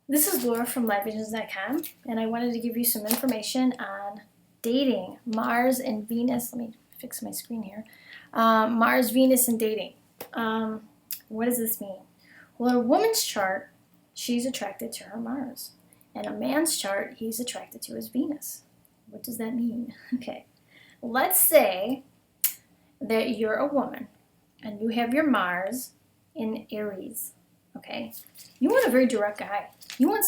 This is Laura from LIVEVISIONZ.com, and I wanted to give you some information on dating, Mars and Venus. Let me fix my screen here. Mars, Venus, and dating. What does this mean? Well, a woman's chart, she's attracted to her Mars. And a man's chart, he's attracted to his Venus. What does that mean? Okay, let's say that you're a woman and you have your Mars in Aries. Okay, you want a very direct guy. You want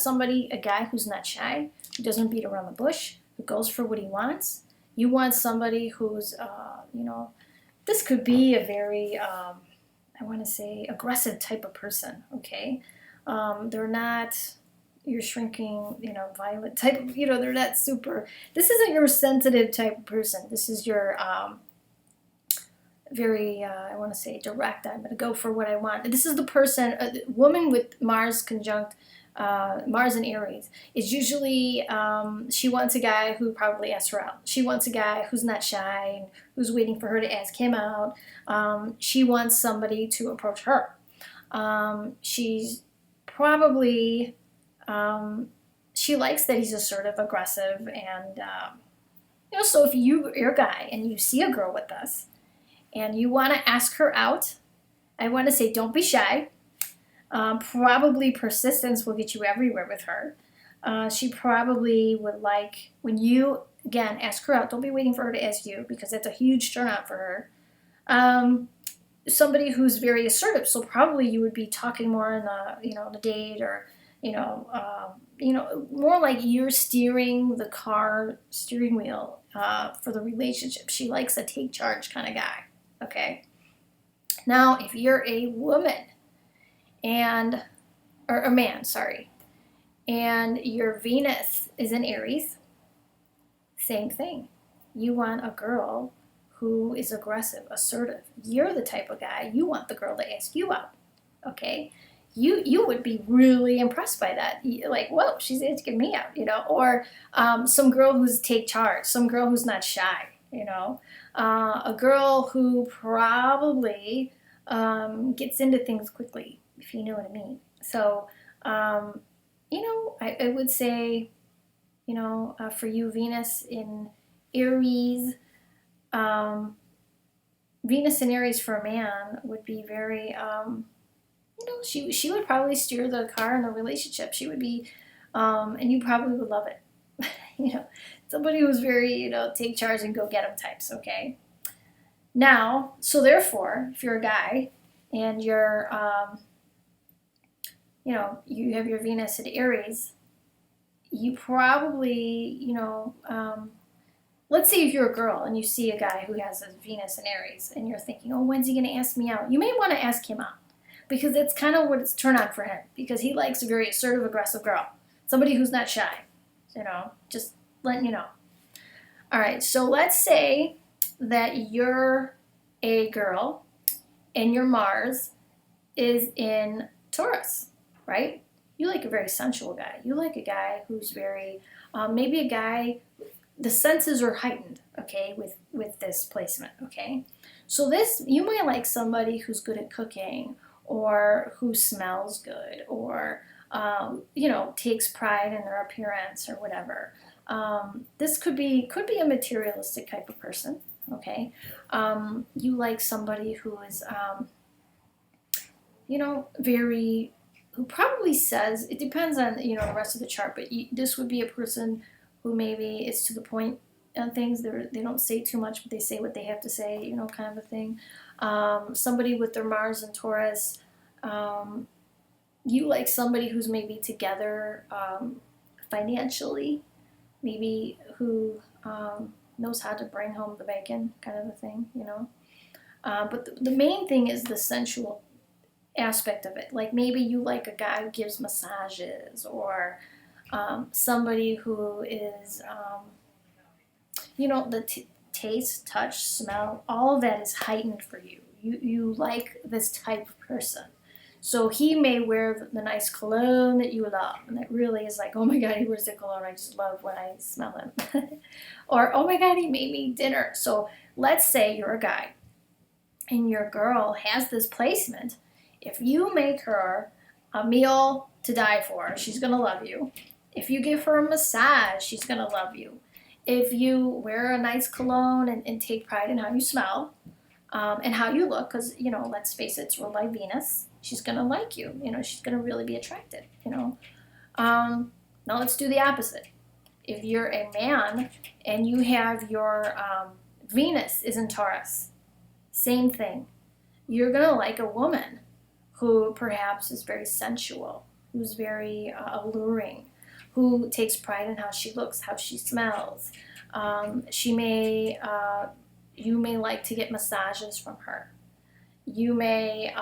a guy who's not shy, who doesn't beat around the bush, who goes for what he wants. You want somebody who's, this could be a very, I want to say, aggressive type of person, okay? They're not your shrinking, violent type, they're not super, this isn't your sensitive type of person. This is your, very, I want to say direct. I'm going to go for what I want. This is the person, a woman with Mars conjunct, Mars and Aries, is usually, she wants a guy who probably asks her out. She wants a guy who's not shy and who's waiting for her to ask him out. She wants somebody to approach her. She's probably, she likes that he's assertive, aggressive, and, so if you're a guy and you see a girl with us, and you want to ask her out, I want to say don't be shy. Probably persistence will get you everywhere with her. She probably would like, when you, again, ask her out, don't be waiting for her to ask you, because that's a huge turnout for her. Somebody who's very assertive, so probably you would be talking more in the date, or, more like you're steering the car steering wheel for the relationship. She likes a take charge kind of guy. Okay. Now, if you're a woman or a man, sorry, and your Venus is in Aries, same thing. You want a girl who is aggressive, assertive. You're the type of guy, you want the girl to ask you out. Okay. You would be really impressed by that. Like, whoa, she's asking me out, or some girl who's take charge, some girl who's not shy, a girl who probably gets into things quickly, if you know what I mean. So, I would say, for you, Venus in Aries, Venus in Aries for a man would be very, she would probably steer the car in the relationship. She would be, and you probably would love it. Somebody who's very, take charge and go get 'em types, okay? Now, so therefore, if you're a guy and you're, you have your Venus at Aries, you probably, let's say if you're a girl and you see a guy who has a Venus in Aries and you're thinking, oh, when's he going to ask me out? You may want to ask him out, because that's kind of what it's turn on for him, because he likes a very assertive, aggressive girl, somebody who's not shy, just letting you know. All right, so let's say that you're a girl and your Mars is in Taurus, right? You like a very sensual guy. You like a guy who's very, maybe a guy, the senses are heightened, okay, with this placement, okay? So you might like somebody who's good at cooking, or who smells good, or, takes pride in their appearance or whatever. This could be a materialistic type of person, okay? You like somebody who is, who probably says, it depends on, the rest of the chart, but this would be a person who maybe is to the point on things. They don't say too much, but they say what they have to say, kind of a thing. Somebody with their Mars and Taurus, you like somebody who's maybe together financially, maybe who knows how to bring home the bacon, kind of a thing, But the main thing is the sensual aspect of it. Like maybe you like a guy who gives massages, or somebody who is, the taste, touch, smell, all of that is heightened for you. You like this type of person. So he may wear the nice cologne that you love, and it really is like, oh my God, he wears the cologne, I just love when I smell him. Or, oh my God, he made me dinner. So let's say you're a guy and your girl has this placement. If you make her a meal to die for, she's going to love you. If you give her a massage, she's going to love you. If you wear a nice cologne and take pride in how you smell and how you look, because, you know, let's face it, it's ruled by Venus, she's going to like you. You know, she's going to really be attracted, you know. Now let's do the opposite. If you're a man and you have your Venus is in Taurus, same thing. You're going to like a woman who perhaps is very sensual, who's very alluring, who takes pride in how she looks, how she smells. You may like to get massages from her. You may,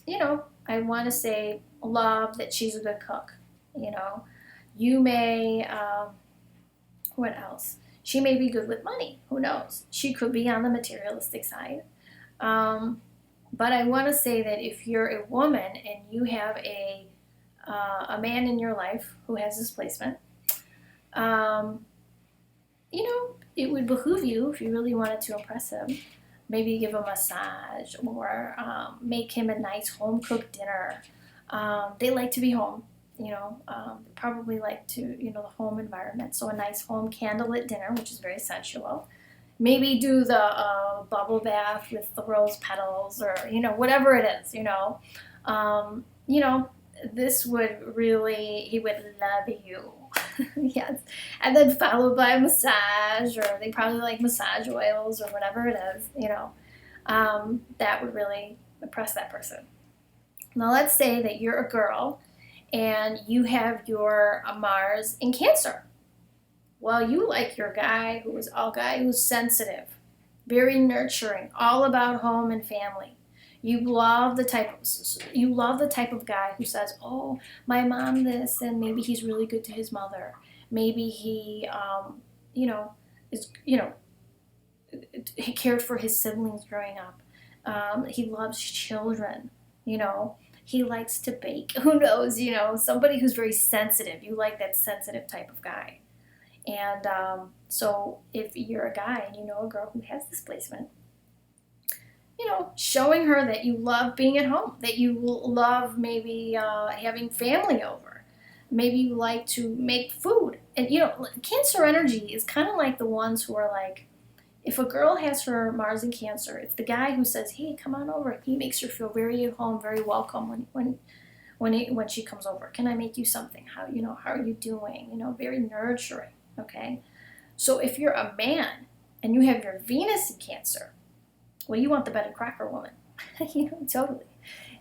you know, I want to say love that she's a good cook, you know. You may, what else? She may be good with money. Who knows? She could be on the materialistic side. But I want to say that if you're a woman and you have a man in your life who has this placement, you know, it would behoove you, if you really wanted to impress him, maybe give him a massage or make him a nice home-cooked dinner. They like to be home, you know, probably like to, you know, the home environment. So a nice home candlelit dinner, which is very sensual. Maybe do the bubble bath with the rose petals, or, you know, whatever it is, you know. You know, this would really, he would love you. Yes. And then followed by a massage, or they probably like massage oils or whatever it is, you know. That would really impress that person. Now let's say that you're a girl and you have your Mars in Cancer. Well, you like your guy who's sensitive, very nurturing, all about home and family. You love the type of guy who says, "Oh, my mom this," and maybe he's really good to his mother. Maybe he, you know, he cared for his siblings growing up. He loves children. You know, he likes to bake. Who knows? You know, somebody who's very sensitive. You like that sensitive type of guy. And so if you're a guy and you know a girl who has this placement, you know, showing her that you love being at home, that you love maybe having family over. Maybe you like to make food. And, you know, Cancer energy is kind of like the ones who are like, if a girl has her Mars in Cancer, it's the guy who says, "Hey, come on over." He makes her feel very at home, very welcome when she comes over. "Can I make you something? How are you doing?" You know, very nurturing. Okay, so if you're a man and you have your Venus in Cancer, well, you want the better cracker woman. You know, totally.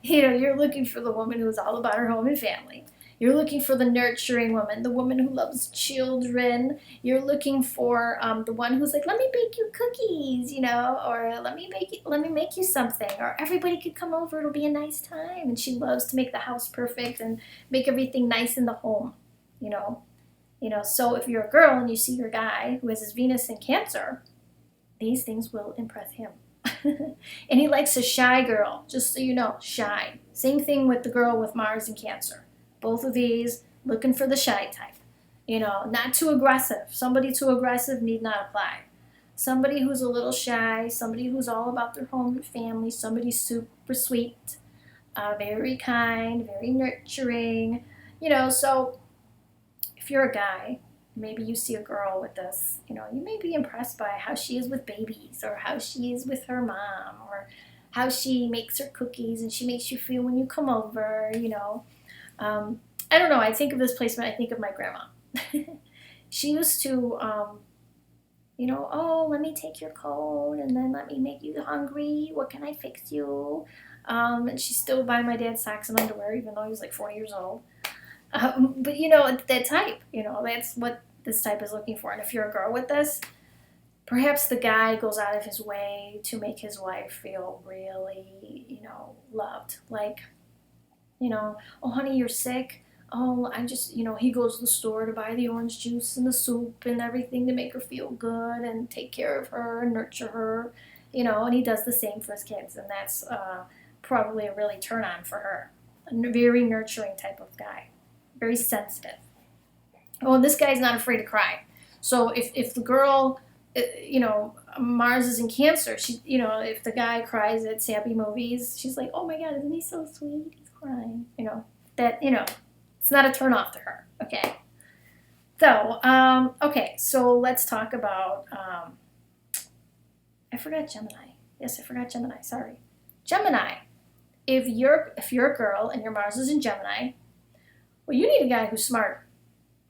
You know, you're looking for the woman who's all about her home and family. You're looking for the nurturing woman, the woman who loves children. You're looking for the one who's like, "Let me bake you cookies," you know, or let me make you something, or everybody could come over. It'll be a nice time. And she loves to make the house perfect and make everything nice in the home, you know. You know, so if you're a girl and you see your guy who has his Venus in Cancer, these things will impress him. And he likes a shy girl, just so you know, shy. Same thing with the girl with Mars in Cancer. Both of these, looking for the shy type. You know, not too aggressive. Somebody too aggressive need not apply. Somebody who's a little shy, somebody who's all about their home and family, somebody super sweet, very kind, very nurturing. You know, so if you're a guy, maybe you see a girl with this, you know, you may be impressed by how she is with babies, or how she is with her mom, or how she makes her cookies and she makes you feel when you come over, you know. I don't know, I think of this placement, I think of my grandma. She used to, you know, "Oh, let me take your coat, and then let me make you hungry. What can I fix you?" And she still buy my dad socks and underwear, even though he was like 40 years old. But, you know, that type, you know, that's what this type is looking for. And if you're a girl with this, perhaps the guy goes out of his way to make his wife feel really, you know, loved. Like, you know, "Oh, honey, you're sick. Oh, I just," you know, he goes to the store to buy the orange juice and the soup and everything to make her feel good and take care of her and nurture her, you know, and he does the same for his kids. And that's probably a really turn on for her. A very nurturing type of guy. Very sensitive. Oh, and this guy's not afraid to cry. So if the girl, you know, Mars is in Cancer, she, you know, if the guy cries at sappy movies, she's like, "Oh my God, isn't he so sweet? He's You know, that, you know, it's not a turn off to her, okay? So, okay, so let's talk about, I forgot Gemini. Yes, I forgot Gemini, sorry. Gemini, if you're a girl and your Mars is in Gemini, well, you need a guy who's smart.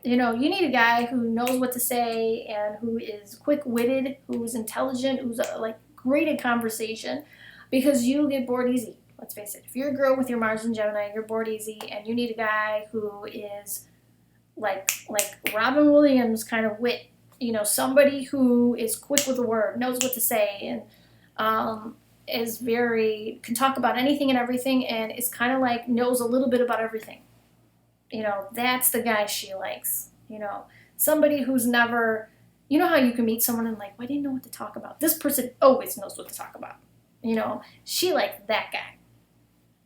You know, you need a guy who knows what to say and who is quick-witted, who's intelligent, who's like great at conversation, because you get bored easy. Let's face it. If you're a girl with your Mars in Gemini, you're bored easy, and you need a guy who is like Robin Williams kind of wit. You know, somebody who is quick with the word, knows what to say, and is can talk about anything and everything, and is kind of like knows a little bit about everything. You know, that's the guy she likes. You know, somebody who's never, you know how you can meet someone and like, why do you know what to talk about? This person always knows what to talk about. You know, she likes that guy.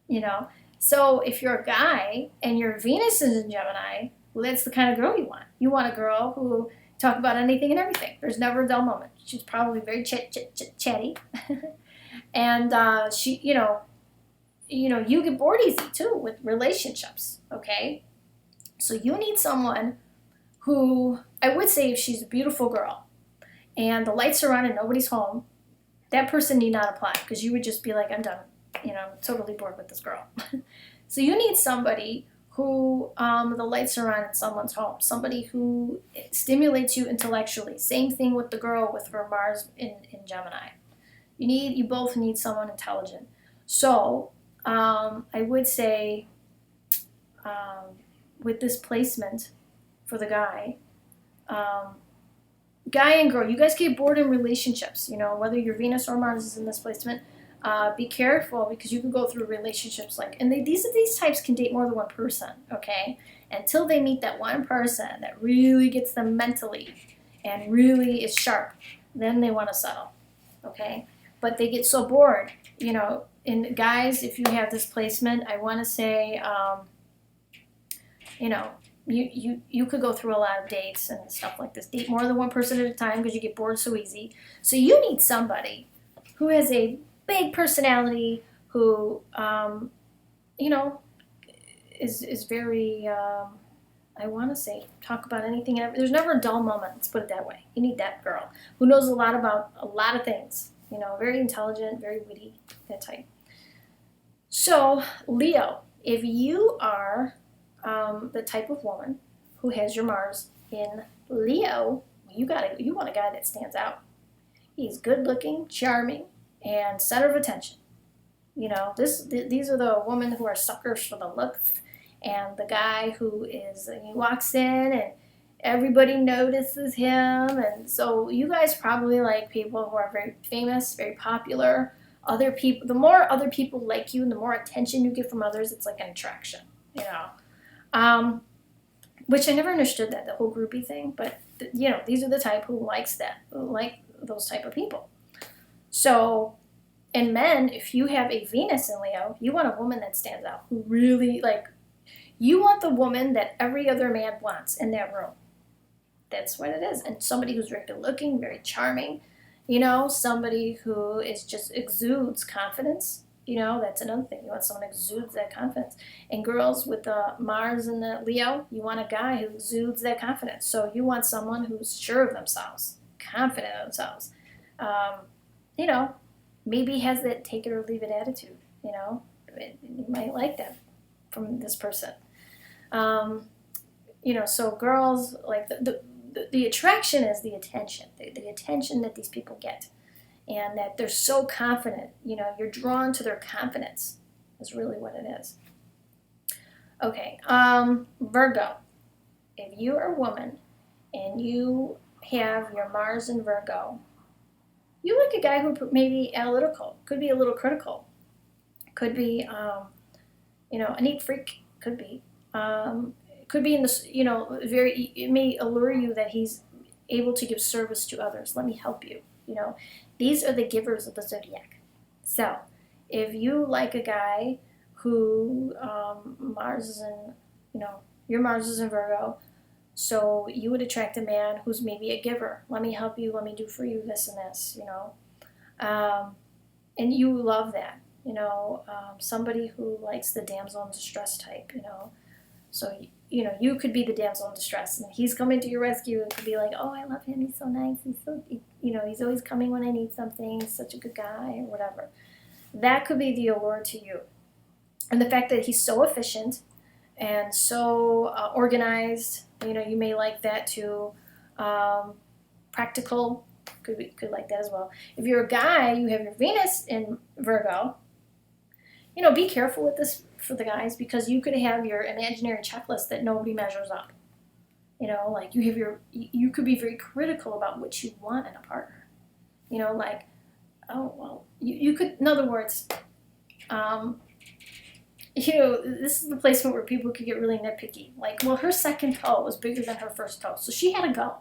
You know, so if you're a guy and your Venus is in Gemini, well, that's the kind of girl you want. You want a girl who talk about anything and everything. There's never a dull moment. She's probably very chatty. And she, you know, you get bored easy too with relationships, okay? So you need someone who, I would say if she's a beautiful girl and the lights are on and nobody's home, that person need not apply because you would just be like, I'm done. You know, I'm totally bored with this girl. So you need somebody who the lights are on and someone's home. Somebody who stimulates you intellectually. Same thing with the girl with her Mars in Gemini. You both need someone intelligent. So I would say with this placement for the guy and girl, you guys get bored in relationships, you know, whether your Venus or Mars is in this placement. Be careful because you can go through relationships these types can date more than one person, okay? Until they meet that one person that really gets them mentally and really is sharp, then they want to settle, okay? But they get so bored, you know. And guys, if you have this placement, I want to say, you know, you could go through a lot of dates and stuff like this. Date more than one person at a time because you get bored so easy. So you need somebody who has a big personality, who, you know, is very, I want to say, talk about anything. There's never a dull moment, let's put it that way. You need that girl who knows a lot about a lot of things. You know, very intelligent, very witty, that type. So, Leo, if you are the type of woman who has your Mars in Leo, you want a guy that stands out. He's good looking, charming, and center of attention. You know, these are the women who are suckers for the looks, and the guy who he walks in and everybody notices him, and so you guys probably like people who are very famous, very popular. Other people, the more other people like you and the more attention you get from others, it's like an attraction, you know. Which I never understood the whole groupie thing, but you know, these are the type who like those type of people. So, and men, if you have a Venus in Leo, you want a woman that stands out, who really, you want the woman that every other man wants in that room. That's what it is. And somebody who's very good looking, very charming, you know, somebody who exudes confidence. You know, that's another thing. You want someone who exudes that confidence. And girls with the Mars and the Leo, you want a guy who exudes that confidence. So you want someone who's sure of themselves, confident of themselves. You know, maybe has that take it or leave it attitude, you know. You might like that from this person. You know, so girls, like the attraction is the attention, the attention that these people get. And that they're so confident, you know, you're drawn to their confidence is really what it is. Okay, Virgo. If you're a woman and you have your Mars in Virgo, you like a guy who may be analytical, could be a little critical, could be, you know, a neat freak, could be in this, you know, it may allure you that he's able to give service to others. Let me help you, you know. These are the givers of the zodiac. So, if you like a guy who Mars is in, you know, your Mars is in Virgo, so you would attract a man who's maybe a giver. Let me help you. Let me do for you this and this, you know. And you love that. you know, somebody who likes the damsel in distress type, you know. So, you know, you could be the damsel in distress, and he's coming to your rescue and could be like, oh, I love him, he's so nice, you know, he's always coming when I need something, he's such a good guy, or whatever. That could be the allure to you. And the fact that he's so efficient and so organized, you know, you may like that too. Practical, could like that as well. If you're a guy, you have your Venus in Virgo, you know, be careful with this for the guys, because you could have your imaginary checklist that nobody measures up. You know, like you could be very critical about what you want in a partner. You know, like, oh, well, you could, in other words, you know, this is the placement where people could get really nitpicky. Like, well, her second toe was bigger than her first toe, so she had to go.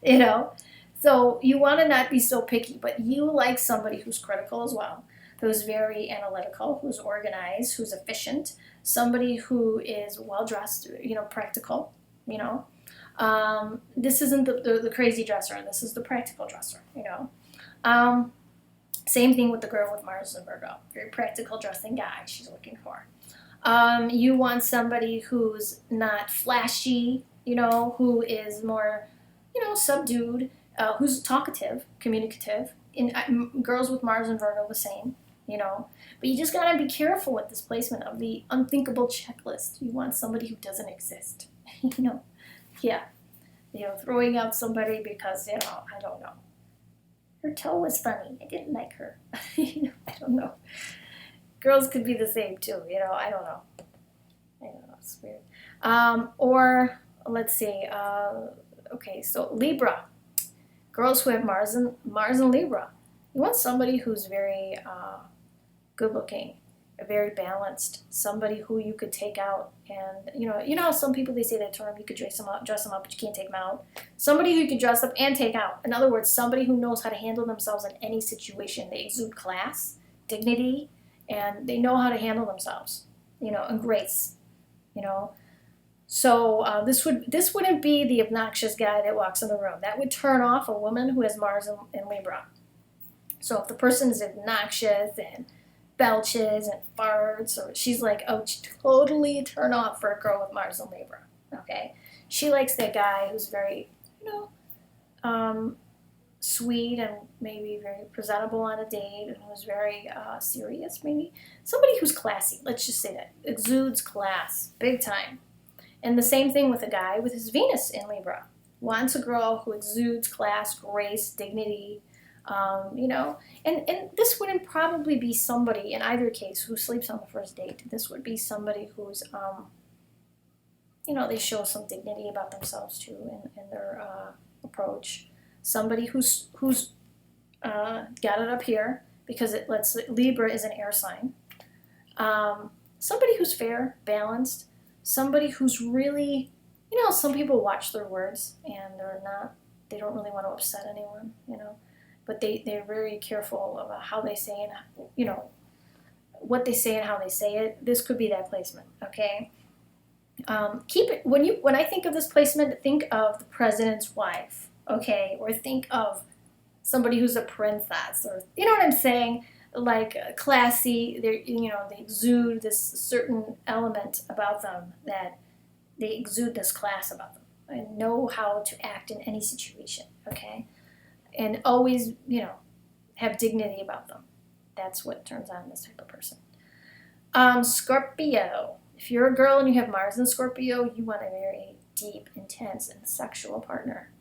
you know. So you want to not be so picky, but you like somebody who's critical as well, who's very analytical, who's organized, who's efficient, somebody who is well-dressed, you know, practical, you know. This isn't the crazy dresser, this is the practical dresser, you know. Same thing with the girl with Mars and Virgo. Very practical dressing guy she's looking for. You want somebody who's not flashy, you know, who is more, you know, subdued, who's talkative, communicative. Girls with Mars and Virgo, the same, you know. But you just gotta be careful with this placement of the unthinkable checklist. You want somebody who doesn't exist, you know. Yeah, you know, throwing out somebody because, you know, I don't know. Her toe was funny. I didn't like her. You know, I don't know. Girls could be the same too, you know. I don't know. It's weird. Or let's see. Okay, so Libra. Girls who have Mars and Libra. You want somebody who's very good-looking, very balanced. Somebody who you could take out, and you know how some people, they say that term, you could dress them up, but you can't take them out. Somebody who you could dress up and take out. In other words, somebody who knows how to handle themselves in any situation. They exude class, dignity, and they know how to handle themselves, you know, and grace, you know. So this wouldn't be the obnoxious guy that walks in the room. That would turn off a woman who has Mars in Libra. So if the person is obnoxious and belches and farts, or she's like, oh, totally turn off for a girl with Mars in Libra. Okay, she likes that guy who's very, you know, sweet and maybe very presentable on a date, and who's very serious, maybe somebody who's classy. Let's just say that exudes class, big time. And the same thing with a guy with his Venus in Libra. Wants a girl who exudes class, grace, dignity. You know, and this wouldn't probably be somebody in either case who sleeps on the first date. This would be somebody who's, you know, they show some dignity about themselves too in their approach. Somebody who's got it up here, because Libra is an air sign. Somebody who's fair, balanced. Somebody who's really, you know, some people watch their words and they don't really want to upset anyone, you know. But they're very careful about how they say and, you know, what they say and how they say it. This could be that placement, okay? Keep it, when I think of this placement, think of the president's wife, okay? Or think of somebody who's a princess, or, you know what I'm saying? Like classy, you know, they exude this certain element about them, that they exude this class about them and know how to act in any situation, okay? And always, you know, have dignity about them. That's what turns on this type of person. Scorpio. If you're a girl and you have Mars in Scorpio, you want a very deep, intense, and sexual partner.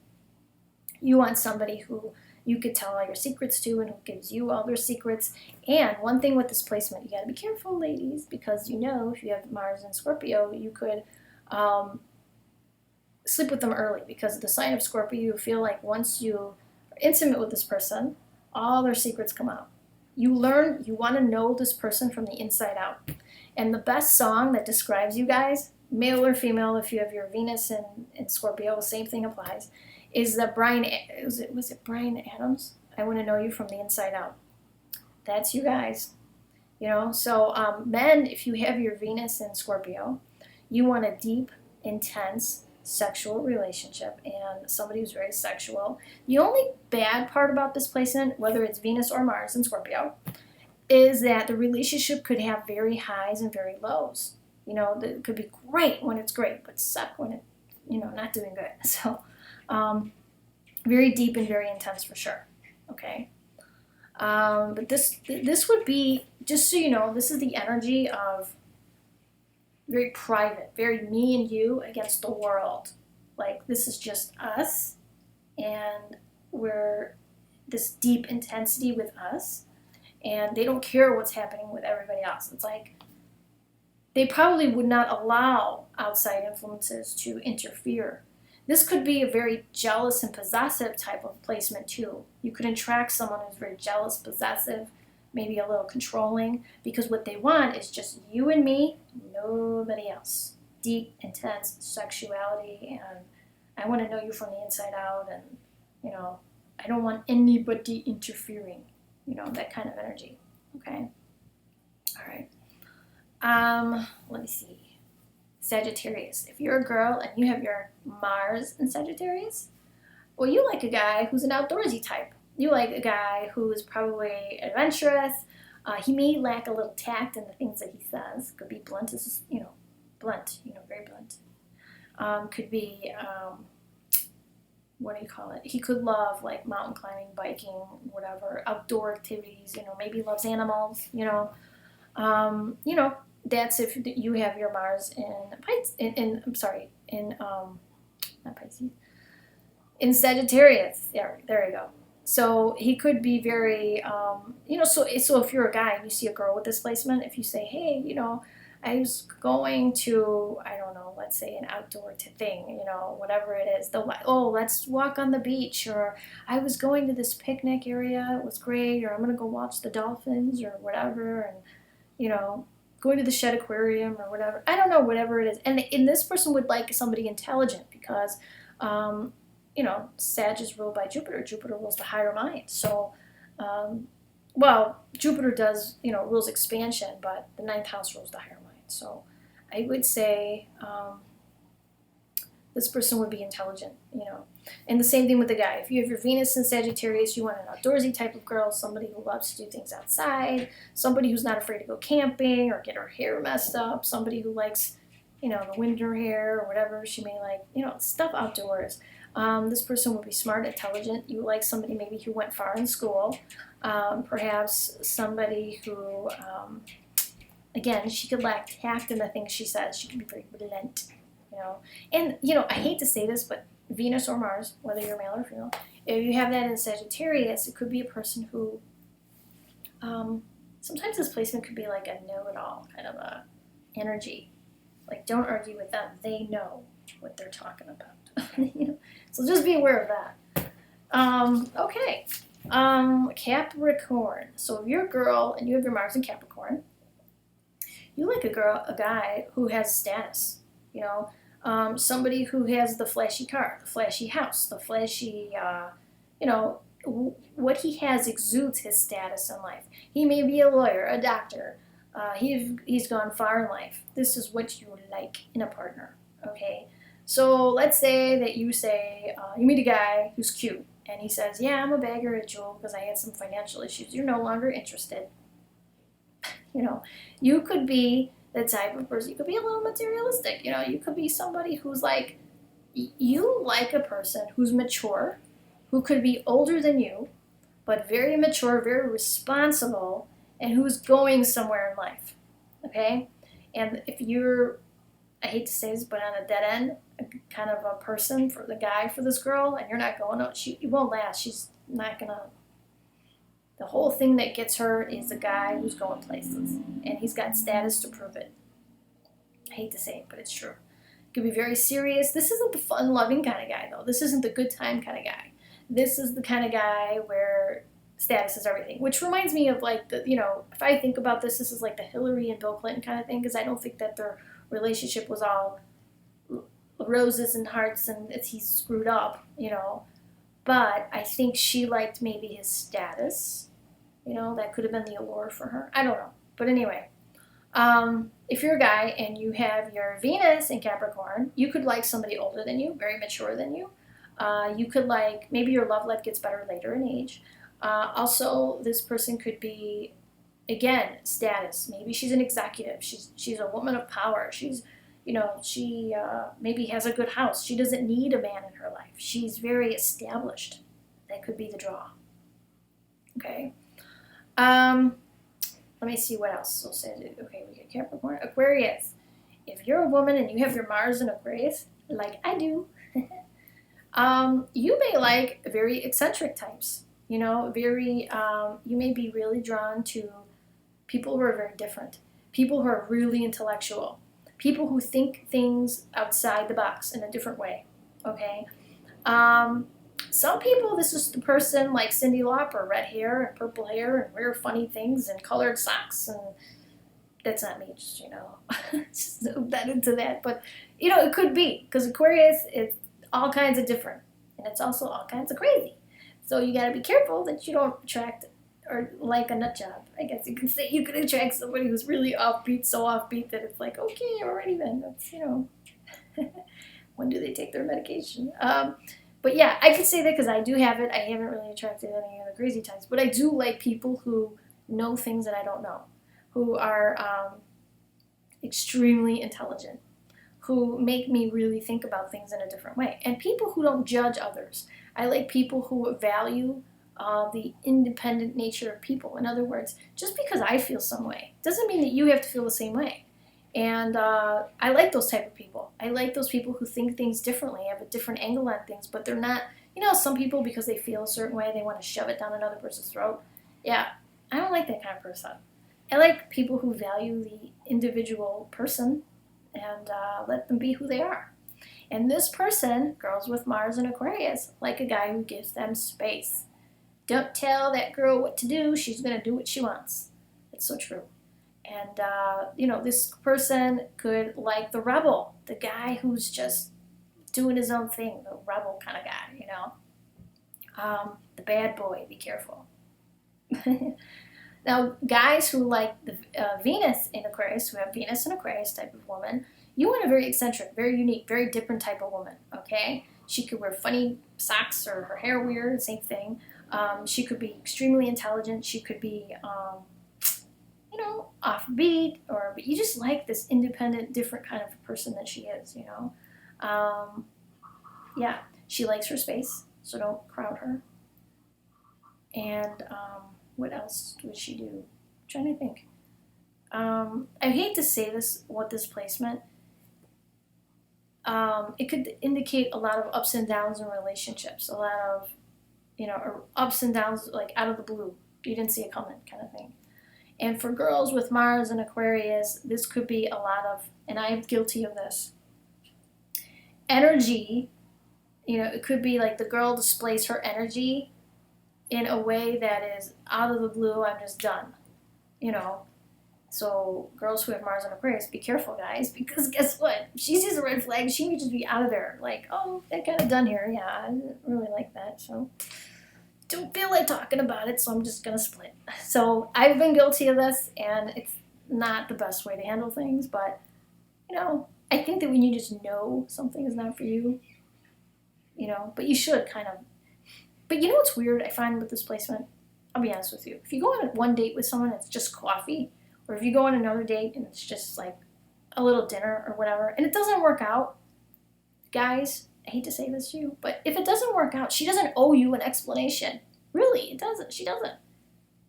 You want somebody who you could tell all your secrets to and who gives you all their secrets. And one thing with this placement, you got to be careful, ladies, because you know if you have Mars in Scorpio, you could sleep with them early, because the sign of Scorpio, you feel like once you intimate with this person, all their secrets come out. You want to know this person from the inside out. And the best song that describes you guys, male or female, if you have your Venus in Scorpio, same thing applies, is that was it Bryan Adams? I Want to Know You from the Inside Out. That's you guys. You know, so men, if you have your Venus in Scorpio, you want a deep, intense, sexual relationship, and somebody who's very sexual. The only bad part about this placement, whether it's Venus or Mars in Scorpio, is that the relationship could have very highs and very lows. You know, it could be great when it's great, but suck when it, you know, not doing good. So, very deep and very intense for sure. Okay. But this would be, just so you know, this is the energy of very private, very me and you against the world. Like, this is just us, and we're this deep intensity with us, and they don't care what's happening with everybody else. It's like they probably would not allow outside influences to interfere. This could be a very jealous and possessive type of placement too. You could attract someone who's very jealous, possessive, maybe a little controlling, because what they want is just you and me, nobody else. Deep, intense sexuality, and I want to know you from the inside out, and, you know, I don't want anybody interfering, you know, that kind of energy. Okay? All right. Let me see. Sagittarius. If you're a girl and you have your Mars in Sagittarius, well, you like a guy who's an outdoorsy type. You like a guy who is probably adventurous. He may lack a little tact in the things that he says. Could be blunt, as you know, very blunt. Could be, what do you call it? He could love like mountain climbing, biking, whatever, outdoor activities. You know, maybe loves animals. You know, that's if you have your Mars in Pisces. Not Pisces. In Sagittarius. Yeah, there you go. So he could be very, so if you're a guy and you see a girl with this placement, if you say, hey, you know, I was going to, I don't know, let's say an outdoor thing, you know, whatever it is. Let's walk on the beach, or I was going to this picnic area, it was great, or I'm going to go watch the dolphins or whatever, and, you know, going to the Shed Aquarium or whatever. I don't know, whatever it is. And this person would like somebody intelligent because, Sag is ruled by Jupiter. Jupiter rules the higher mind. So, Jupiter does, rules expansion, but the ninth house rules the higher mind. So I would say this person would be intelligent, And the same thing with the guy. If you have your Venus in Sagittarius, you want an outdoorsy type of girl, somebody who loves to do things outside, somebody who's not afraid to go camping or get her hair messed up, somebody who likes, the wind in her hair or whatever she may like, stuff outdoors. This person would be smart, intelligent. You like somebody maybe who went far in school, perhaps somebody who, again, she could lack tact in the things she says. She could be very blunt, And, I hate to say this, but Venus or Mars, whether you're male or female, if you have that in Sagittarius, it could be a person who, sometimes this placement could be like a know-it-all kind of a energy. Like, don't argue with them. They know what they're talking about. So just be aware of that. Okay. Capricorn. So if you're a girl and you have your Mars in Capricorn, you like a guy who has status, somebody who has the flashy car, the flashy house, the flashy, what he has exudes his status in life. He may be a lawyer, a doctor. He's gone far in life. This is what you like in a partner, okay? So let's say that you meet a guy who's cute, and he says, yeah, I'm a bagger at Jewel because I had some financial issues. You're no longer interested. You could be the type of person, you could be a little materialistic. You could be somebody who's like, you like a person who's mature, who could be older than you, but very mature, very responsible, and who's going somewhere in life, okay? And if you're, I hate to say this, but on a dead end, kind of a person for the guy for this girl, and you're not going out, you won't last. She's not gonna. The whole thing that gets her is a guy who's going places, and he's got status to prove it. I hate to say it, but it's true. It could be very serious. This isn't the fun-loving kind of guy, though. This isn't the good time kind of guy. This is the kind of guy where status is everything, which reminds me of like if I think about this is like the Hillary and Bill Clinton kind of thing, because I don't think that their relationship was all roses and hearts and he's screwed up, but I think she liked maybe his status, that could have been the allure for her. I don't know, but anyway, if you're a guy and you have your Venus in Capricorn, you could like somebody older than you, very mature than you. You could like, maybe your love life gets better later in age. Also, this person could be Again, status. Maybe she's an executive. She's a woman of power. She's, you know, she maybe has a good house. She doesn't need a man in her life. She's very established. That could be the draw. Okay. Let me see what else. So say, okay, we get Capricorn, Aquarius. If you're a woman and you have your Mars in Aquarius, like I do, you may like very eccentric types. You know, very. You may be really drawn to people who are very different. People who are really intellectual. People who think things outside the box in a different way. Okay. Some people, this is the person like Cyndi Lauper, red hair and purple hair and wear funny things and colored socks, and that's not me, just, you know, just not into that. But, you know, it could be, because Aquarius is all kinds of different, and it's also all kinds of crazy. So you got to be careful that you don't attract or like a nut job. I guess you could say you could attract somebody who's really offbeat, so offbeat that it's like, okay, alrighty then, that's, you know, when do they take their medication? But yeah, I could say that because I do have it. I haven't really attracted any of the crazy types. But I do like people who know things that I don't know, who are extremely intelligent, who make me really think about things in a different way. And people who don't judge others. I like people who value the independent nature of people. In other words, just because I feel some way doesn't mean that you have to feel the same way. And I like those type of people. I like those people who think things differently, have a different angle on things, but they're not, you know, some people, because they feel a certain way, they want to shove it down another person's throat. Yeah, I don't like that kind of person. I like people who value the individual person and let them be who they are. And this person, girls with Mars and Aquarius, like a guy who gives them space. Don't tell that girl what to do. She's going to do what she wants. It's so true. And, you know, this person could like the rebel, the guy who's just doing his own thing, the rebel kind of guy, you know. The bad boy, be careful. Now, guys who like the Venus in Aquarius, who have Venus in Aquarius type of woman, you want a very eccentric, very unique, very different type of woman, okay? She could wear funny socks or her hair weird, same thing. She could be extremely intelligent. She could be... you know, offbeat, but you just like this independent, different kind of person that she is, you know. Yeah, she likes her space, so don't crowd her. And what else would she do? I'm trying to think. I hate to say this, what this placement, it could indicate a lot of ups and downs in relationships, a lot of, you know, ups and downs, like out of the blue. You didn't see it coming kind of thing. And for girls with Mars and Aquarius, this could be a lot of, and I am guilty of this, energy. You know, it could be like the girl displays her energy in a way that is out of the blue, I'm just done, you know. So girls who have Mars and Aquarius, be careful, guys, because guess what? If she sees a red flag, she may just be out of there. Like, oh, that kind of done here. Yeah, I didn't really like that, so... don't feel like talking about it, so I'm just going to split. So I've been guilty of this, and it's not the best way to handle things, but, you know, I think that when you just know something is not for you, you know, but you should kind of. But you know what's weird I find with this placement? I'll be honest with you. If you go on one date with someone, it's just coffee, or if you go on another date and it's just like a little dinner or whatever, and it doesn't work out, guys, I hate to say this to you, but if it doesn't work out, she doesn't owe you an explanation. Really, it doesn't. She doesn't.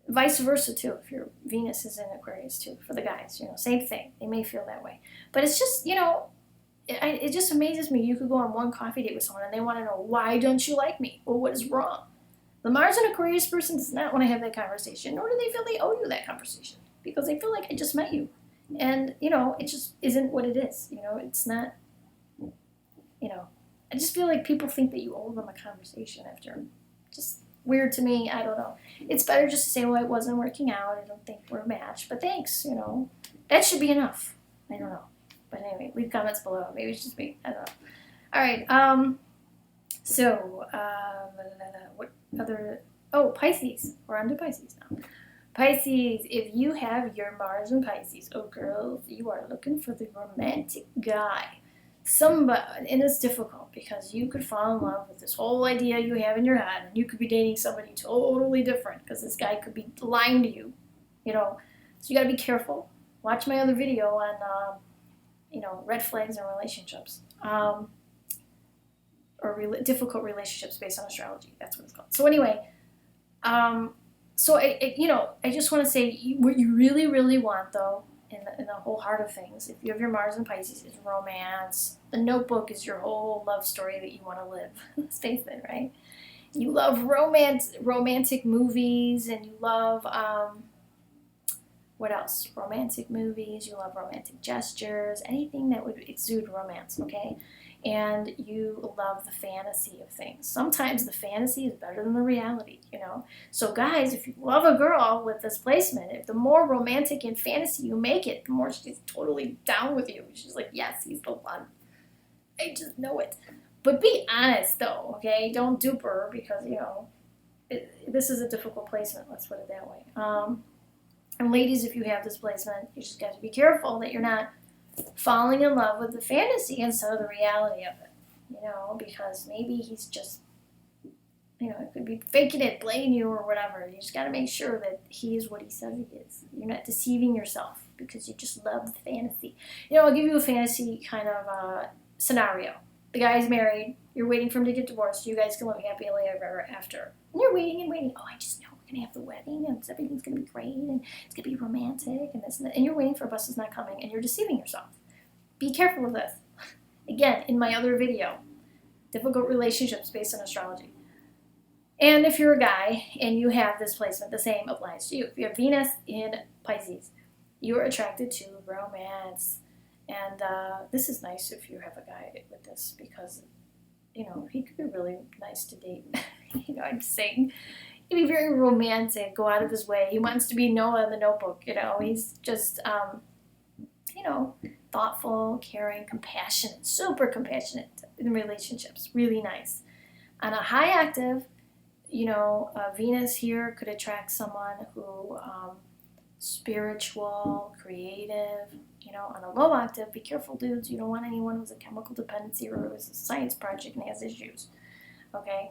Vice versa, too, if your Venus is in Aquarius, too, for the guys. You know, same thing. They may feel that way. But it's just, you know, it just amazes me. You could go on one coffee date with someone and they want to know, why don't you like me? Or what is wrong? The Mars and Aquarius person does not want to have that conversation, nor do they feel they owe you that conversation. Because they feel like, I just met you. And, you know, it just isn't what it is. You know, it's not, you know, I just feel like people think that you owe them a conversation after. Just weird to me. I don't know. It's better just to say, well, it wasn't working out. I don't think we're a match. But thanks, you know. That should be enough. I don't know. But anyway, leave comments below. Maybe it's just me. I don't know. All right. So, what other... Oh, Pisces. We're on to Pisces now. Pisces, if you have your Mars in Pisces, oh, girls, you are looking for the romantic guy. Somebody, and it's difficult because you could fall in love with this whole idea you have in your head, and you could be dating somebody totally different because this guy could be lying to you, you know. So you got to be careful. Watch my other video on, red flags in relationships. Difficult relationships based on astrology. That's what it's called. So anyway, I just want to say what you really, really want, though, in the whole heart of things, if you have your Mars in Pisces, is romance. The Notebook is your whole love story that you want to live. Let's face it, right? You love romantic movies, and you love, what else? Romantic movies, you love romantic gestures, anything that would exude romance, okay? And you love the fantasy of things. Sometimes the fantasy is better than the reality, So guys, if you love a girl with this placement, if the more romantic and fantasy you make it, the more she's totally down with you. She's like, yes, he's the one. I just know it. But be honest, though, okay? Don't dupe her because, this is a difficult placement. Let's put it that way. And ladies, if you have this placement, you just got to be careful that you're not falling in love with the fantasy instead of the reality of it, because maybe he's just, it could be faking it, playing you or whatever. You just got to make sure that he is what he says he is. You're not deceiving yourself because you just love the fantasy. I'll give you a fantasy kind of scenario. The guy's married. You're waiting for him to get divorced. You guys can live happily ever after. And you're waiting and waiting. Oh, I just know we're going to have the wedding and everything's going to be great and it's going to be romantic and this and that. And you're waiting for a bus that's not coming and you're deceiving yourself. Be careful with this. Again, in my other video, difficult relationships based on astrology. And if you're a guy and you have this placement, the same applies to you. If you have Venus in Pisces, you are attracted to romance. And this is nice if you have a guy with this because, he could be really nice to date. I'm saying he'd be very romantic, go out of his way. He wants to be Noah in the Notebook, He's just, thoughtful, caring, compassionate, super compassionate in relationships. Really nice. On a high active, Venus here could attract someone who, spiritual, creative, on a low octave, be careful, dudes. You don't want anyone who's a chemical dependency or who's a science project and has issues, okay?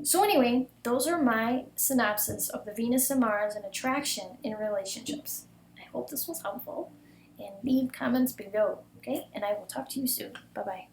So anyway, those are my synopsis of the Venus and Mars and attraction in relationships. I hope this was helpful, and leave comments below, okay? And I will talk to you soon. Bye-bye.